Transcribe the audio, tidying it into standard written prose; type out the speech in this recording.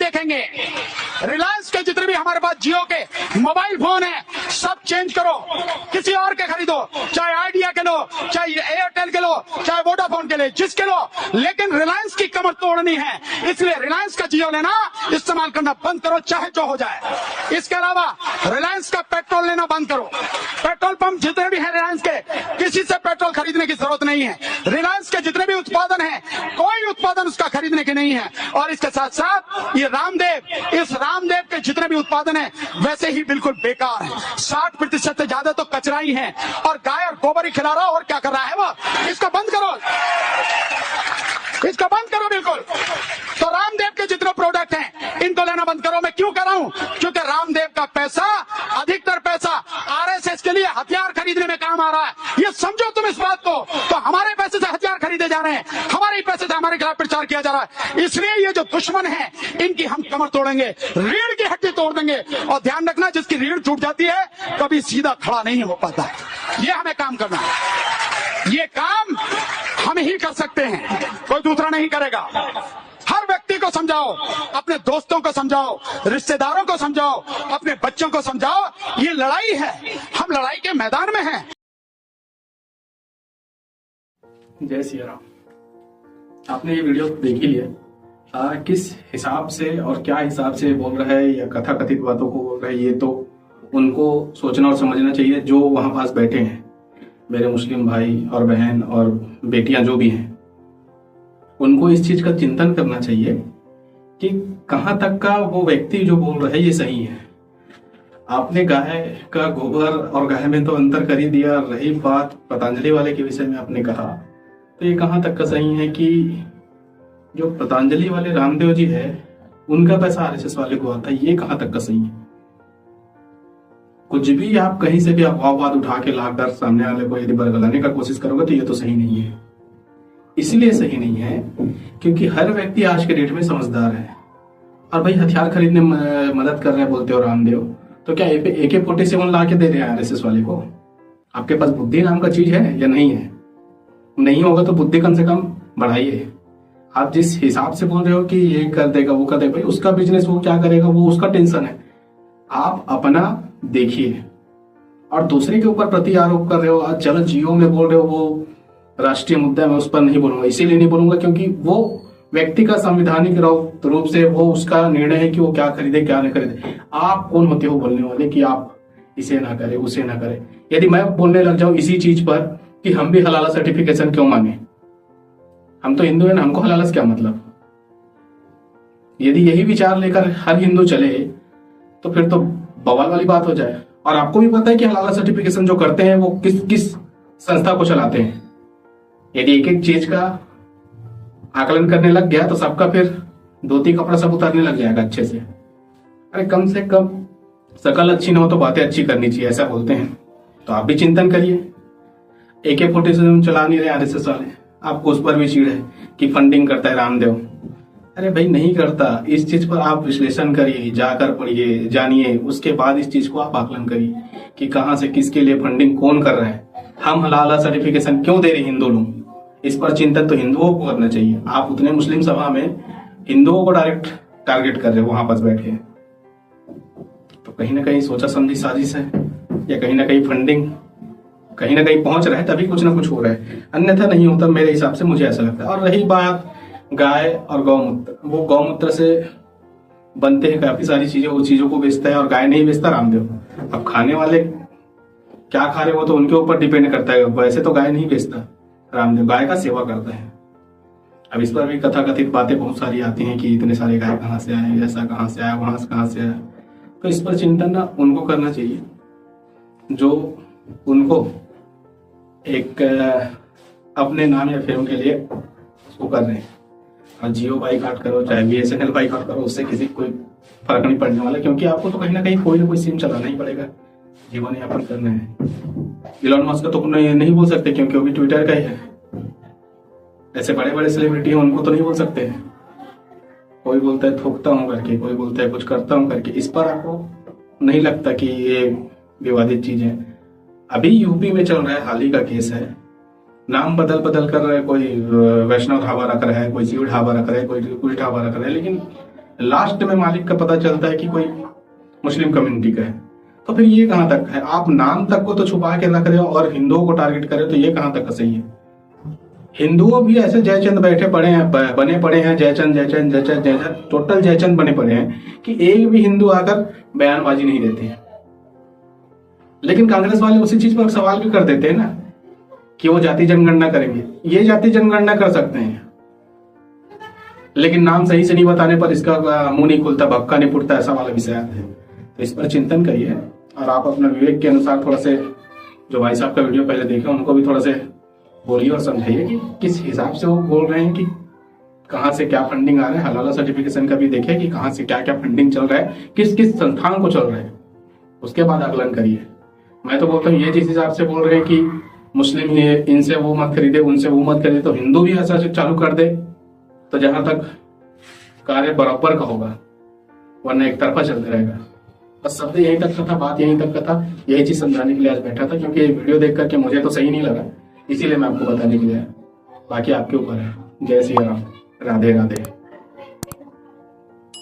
देखेंगे। रिलायंस के जितने भी हमारे पास जियो के मोबाइल फोन है सब चेंज करो, किसी और के खरीदो, चाहे आइडिया के लो, चाहे एयरटेल के लो, चाहे वोडाफोन के ले, जिसके लो, लेकिन रिलायंस की कमर तोड़नी है। इसलिए रिलायंस का जियो लेना इस्तेमाल करना बंद करो, चाहे जो हो जाए। इसके अलावा रिलायंस का पेट्रोल लेना बंद करो। पेट्रोल पंप जितने भी हैं रिलायंस के, किसी से पेट्रोल खरीदने की जरूरत नहीं है। रिलायंस के जितने भी उत्पादन है, कोई उत्पादन उसका खरीदने के नहीं है। और इसके साथ साथ ये रामदेव, इस रामदेव के जितने भी उत्पादन है वैसे ही बिल्कुल बेकार है। 60% से ज्यादा तो कचरा ही है, और गाय और गोबर ही खिला रहा, और क्या कर रहा है वो। इसको बंद करो, इसको बंद करो बिल्कुल। तो रामदेव के जितने प्रोडक्ट हैं इनको लेना बंद करो। मैं क्यों कह रहा हूं, क्योंकि रामदेव का पैसा, अधिकतर पैसा आरएसएस के लिए हथियार खरीदने में काम आ रहा है। ये समझो तुम इस बात को। तो हमारे पैसे से हथियार खरीदे जा रहे हैं, हमारे पैसे से हमारे खिलाफ प्रचार किया जा रहा है। इसलिए ये जो दुश्मन है इनकी हम कमर तोड़ेंगे, रीढ़ की हड्डी तोड़ देंगे। और ध्यान रखना, जिसकी रीढ़ टूट जाती है कभी सीधा खड़ा नहीं हो पाता है। ये हमें काम करना है, ये काम हम ही कर सकते हैं, कोई दूसरा नहीं करेगा। हर व्यक्ति को समझाओ, अपने दोस्तों को समझाओ, रिश्तेदारों को समझाओ, अपने बच्चों को समझाओ, ये लड़ाई है, हम लड़ाई के मैदान में हैं। जय सिया राम। आपने ये वीडियो देख ही लिया। किस हिसाब से और क्या हिसाब से बोल रहा है या कथा कथित बातों को बोल रहा है, ये तो उनको सोचना और समझना चाहिए जो वहां पास बैठे हैं, मेरे मुस्लिम भाई और बहन और बेटियां जो भी हैं। उनको इस चीज का चिंतन करना चाहिए कि कहां तक का वो व्यक्ति जो बोल रहा है ये सही है। आपने गाय का गोबर और गाय में तो अंतर कर ही दिया। रही बात पतंजलि वाले के विषय में आपने कहा, तो ये कहां तक का सही है कि जो पतंजलि वाले रामदेव जी है उनका पैसा आरएसएस वाले को आता है, ये कहां तक का सही है। कुछ भी आप कहीं से भी अफवाहवाद उठा के लाकर सामने वाले को यदि बरगलाने का कोशिश करोगे तो ये तो सही नहीं है। इसलिए सही नहीं है क्योंकि हर व्यक्ति आज के डेट में समझदार है। और भाई हथियार खरीदने मदद कर रहे हैं बोलते हो रामदेव, तो क्या AK-47 ला के दे रहे हैं आरएसएस वाले को? आपके पास बुद्धि नाम का चीज है या नहीं है? नहीं होगा तो बुद्धि कम से कम बढ़ाइए। आप जिस हिसाब से बोल रहे हो कि ये कर देगा वो कर देगा, भाई उसका बिजनेस वो क्या करेगा वो उसका टेंशन है। आप अपना देखिए और दूसरे के ऊपर प्रति आरोप कर रहे हो। आज चलो जियो में बोल रहे हो, वो राष्ट्रीय मुद्दा मैं उस पर नहीं बोलूंगा, इसीलिए नहीं बोलूंगा क्योंकि वो व्यक्ति का संवैधानिक रूप से वो उसका निर्णय है कि वो क्या खरीदे क्या नहीं खरीदे। आप कौन होते हो बोलने वाले कि आप इसे ना करें उसे ना करें। यदि मैं बोलने लग जाऊं इसी चीज पर कि हम भी हलाला सर्टिफिकेशन क्यों मांगे, हम तो हिंदू है ना, हमको हलाला से क्या मतलब। यदि यही विचार लेकर हर हिंदू चले तो फिर तो बवाल वाली बात हो जाए। और आपको भी पता है कि हलाला सर्टिफिकेशन जो करते हैं वो किस किस संस्था को चलाते हैं। यदि एक एक चीज का आकलन करने लग गया तो सबका फिर धोती कपड़ा सब उतारने लग जाएगा अच्छे से। अरे कम से कम शकल अच्छी ना हो तो बातें अच्छी करनी चाहिए, ऐसा बोलते हैं। तो आप भी चिंतन करिए। AK-47 चला नहीं रहे आरएसएस वाले, आपको उस पर भी चिढ़ है कि फंडिंग करता है रामदेव। अरे भाई नहीं करता। इस चीज पर आप विश्लेषण करिए, जाकर पढ़िए, जानिए, उसके बाद इस चीज को आप आकलन करिए कि कहां से किसके लिए फंडिंग कौन कर रहा है, हम हलाला सर्टिफिकेशन क्यों दे रहे हिंदू लोग। इस पर चिंतन तो हिंदुओं को करना चाहिए। आप उतने मुस्लिम सभा में हिंदुओं को डायरेक्ट टारगेट कर रहे हो वहां पास बैठ के, तो कहीं ना कहीं सोचा समझी साजिश है या कहीं ना कहीं फंडिंग कहीं ना कहीं पहुंच रहा है, तभी कुछ ना कुछ हो रहा है, अन्यथा नहीं होता मेरे हिसाब से, मुझे ऐसा लगता है। और रही बात गाय और गौमूत्र, वो गौमूत्र से बनते हैं काफी सारी चीजें, वो चीजों को बेचता है और गाय नहीं बेचता रामदेव। अब खाने वाले क्या खा रहे हो तो उनके ऊपर डिपेंड करता है। वैसे तो गाय नहीं बेचता रामदेव, गाय का सेवा करता है। अब इस पर भी कथा कथित बातें बहुत सारी आती हैं कि इतने सारे गाय कहाँ से आए, ऐसा कहाँ से आया, वहां से कहाँ से आया। तो इस पर चिंतन ना उनको करना चाहिए जो उनको एक अपने नाम या फेम के लिए उसको कर रहे हैं। और जियो बाइकआउट करो चाहे BSNL बाइकआउट करो, उससे किसी को कोई फर्क नहीं पड़ने वाला, क्योंकि आपको तो कहीं ना कोई सिम चलाना ही पड़ेगा, जीवन यापन करना है। इलॉन मस्क का तो नहीं बोल सकते क्योंकि वो भी ट्विटर का ही है। ऐसे बड़े बड़े सेलिब्रिटी हैं उनको तो नहीं बोल सकते हैं। कोई बोलता है थूकता हूँ करके, कोई बोलता है कुछ करता हूँ करके। इस पर आपको नहीं लगता कि ये विवादित चीज है? अभी यूपी में चल रहा है, हाल ही का केस है, नाम बदल कर रहा है। कोई वैष्णव ढाबा रख रहा है, कोई शिव ढाबा रख रहा है, कोई कुछ ढाबा रख रहा है, लेकिन लास्ट में मालिक का पता चलता है कि कोई मुस्लिम कम्युनिटी का है, तो फिर ये कहां तक है? आप नाम तक को तो छुपा के रख रहे हो और हिंदुओं को टारगेट कर रहे हो, तो ये कहां तक का सही है? हिंदुओं भी ऐसे जयचंद बैठे पड़े हैं, बने पड़े हैं, जयचंद जयचंद जयचंद जयचंद, टोटल जयचंद बने पड़े हैं कि एक भी हिंदू आकर बयानबाजी नहीं देते हैं। लेकिन कांग्रेस वाले उसी चीज पर सवाल भी कर देते हैं ना कि वो जाति जनगणना करेंगे। ये जाति जनगणना कर सकते हैं, लेकिन नाम सही से नहीं बताने पर इसका मुंह नहीं खुलता, भक्का नहीं फूटता, ऐसा वाला विषय आता है। तो इस पर चिंतन करिए और आप अपना विवेक के अनुसार थोड़ा से, जो भाई साहब का वीडियो पहले देखे उनको भी थोड़ा से बोलिए और समझाइए कि किस हिसाब से वो बोल रहे हैं, कि कहाँ से क्या फंडिंग आ रहा है। हलाला सर्टिफिकेशन का भी देखिए कि कहाँ से क्या क्या फंडिंग चल रहा है, किस किस संस्थान को चल रहा है, उसके बाद आकलन करिए। मैं तो बोलता हूँ ये जिस हिसाब से बोल रहे हैं कि मुस्लिम ने इनसे वो मत खरीदे, उनसे वो मत खरीदे, तो हिंदू भी ऐसा चालू कर दे तो जहां तक कार्य बराबर का होगा, वरना एक तरफा चलते रहेगा। बस शब्द यहीं तक का था, बात यहीं तक का था, यही चीज समझाने के लिए आज बैठा था, क्योंकि ये वीडियो देख करके मुझे तो सही नहीं लगा, इसीलिए मैं आपको बताने के लिए। बाकी आपके ऊपर है। जय श्री राम, राधे राधे।